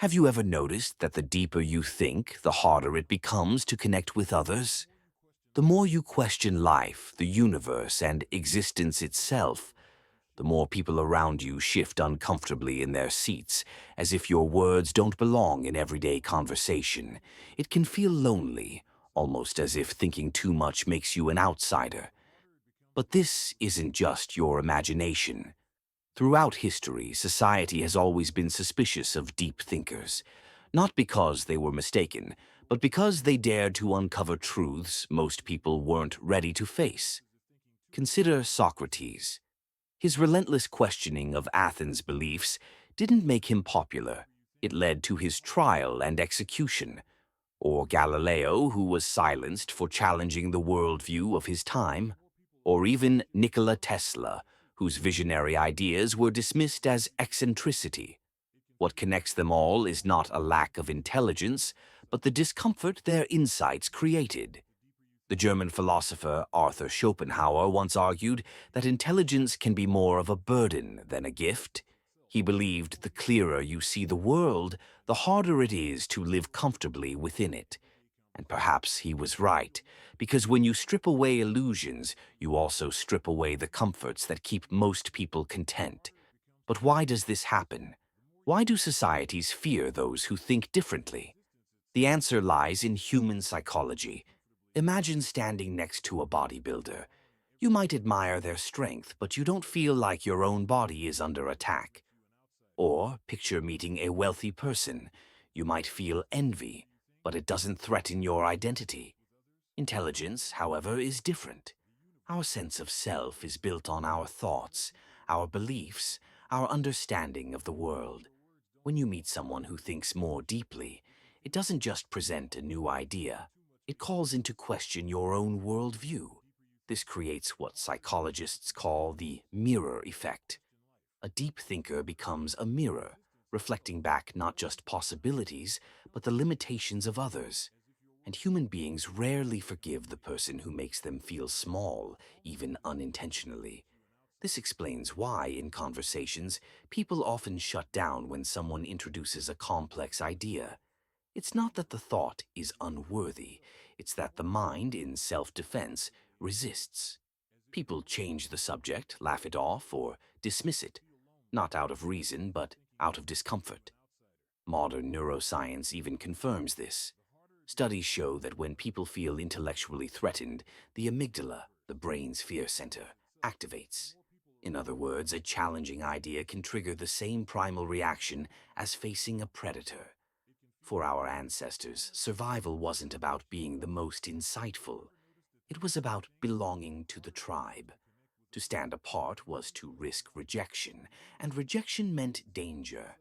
Have you ever noticed that the deeper you think, the harder it becomes to connect with others? The more you question life, the universe, and existence itself, the more people around you shift uncomfortably in their seats, as if your words don't belong in everyday conversation. It can feel lonely, almost as if thinking too much makes you an outsider. But this isn't just your imagination. Throughout history, society has always been suspicious of deep thinkers, not because they were mistaken, but because they dared to uncover truths most people weren't ready to face. Consider Socrates. His relentless questioning of Athens' beliefs didn't make him popular. It led to his trial and execution. Or Galileo, who was silenced for challenging the worldview of his time. Or even Nikola Tesla, whose visionary ideas were dismissed as eccentricity. What connects them all is not a lack of intelligence, but the discomfort their insights created. The German philosopher Arthur Schopenhauer once argued that intelligence can be more of a burden than a gift. He believed the clearer you see the world, the harder it is to live comfortably within it. And perhaps he was right, because when you strip away illusions, you also strip away the comforts that keep most people content. But why does this happen? Why do societies fear those who think differently? The answer lies in human psychology. Imagine standing next to a bodybuilder. You might admire their strength, but you don't feel like your own body is under attack. Or picture meeting a wealthy person. You might feel envy, but it doesn't threaten your identity. Intelligence, however, is different. Our sense of self is built on our thoughts, our beliefs, our understanding of the world. When you meet someone who thinks more deeply, it doesn't just present a new idea. It calls into question your own worldview. This creates what psychologists call the mirror effect. A deep thinker becomes a mirror, reflecting back not just possibilities, but the limitations of others. And human beings rarely forgive the person who makes them feel small, even unintentionally. This explains why, in conversations, people often shut down when someone introduces a complex idea. It's not that the thought is unworthy, it's that the mind, in self-defense, resists. People change the subject, laugh it off, or dismiss it, not out of reason, but out of discomfort. Modern neuroscience even confirms this. Studies show that when people feel intellectually threatened, the amygdala, the brain's fear center, activates. In other words, a challenging idea can trigger the same primal reaction as facing a predator. For our ancestors, survival wasn't about being the most insightful. It was about belonging to the tribe. To stand apart was to risk rejection, and rejection meant danger.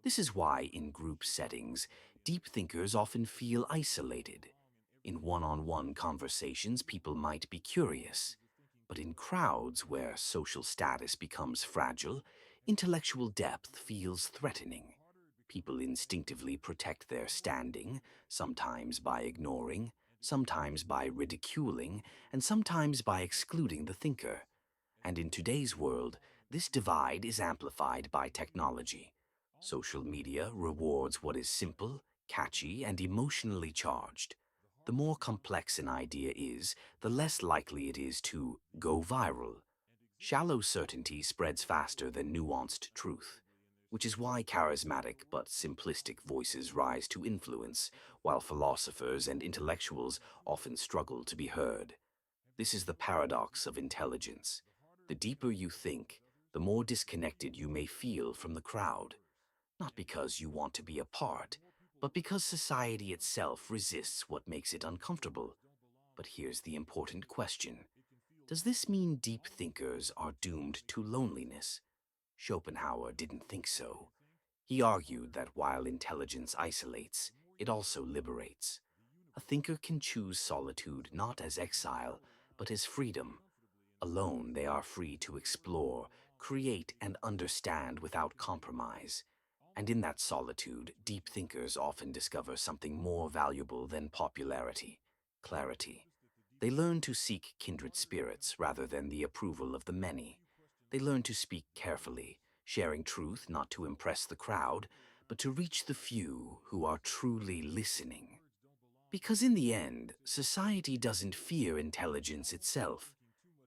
This is why, in group settings, deep thinkers often feel isolated. In one-on-one conversations, people might be curious. But in crowds where social status becomes fragile, intellectual depth feels threatening. People instinctively protect their standing, sometimes by ignoring, sometimes by ridiculing, and sometimes by excluding the thinker. And in today's world, this divide is amplified by technology. Social media rewards what is simple, catchy, and emotionally charged. The more complex an idea is, the less likely it is to go viral. Shallow certainty spreads faster than nuanced truth, which is why charismatic but simplistic voices rise to influence, while philosophers and intellectuals often struggle to be heard. This is the paradox of intelligence. The deeper you think, the more disconnected you may feel from the crowd. Not because you want to be apart, but because society itself resists what makes it uncomfortable. But here's the important question. Does this mean deep thinkers are doomed to loneliness? Schopenhauer didn't think so. He argued that while intelligence isolates, it also liberates. A thinker can choose solitude not as exile, but as freedom. Alone, they are free to explore, create, and understand without compromise. And in that solitude, deep thinkers often discover something more valuable than popularity: clarity. They learn to seek kindred spirits rather than the approval of the many. They learn to speak carefully, sharing truth not to impress the crowd, but to reach the few who are truly listening. Because in the end, society doesn't fear intelligence itself.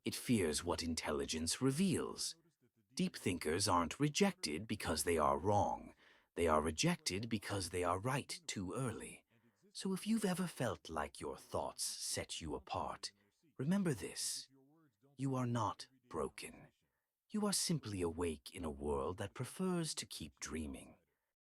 It fears what intelligence reveals. Deep thinkers aren't rejected because they are wrong. They are rejected because they are right too early. So if you've ever felt like your thoughts set you apart, remember this: you are not broken. You are simply awake in a world that prefers to keep dreaming.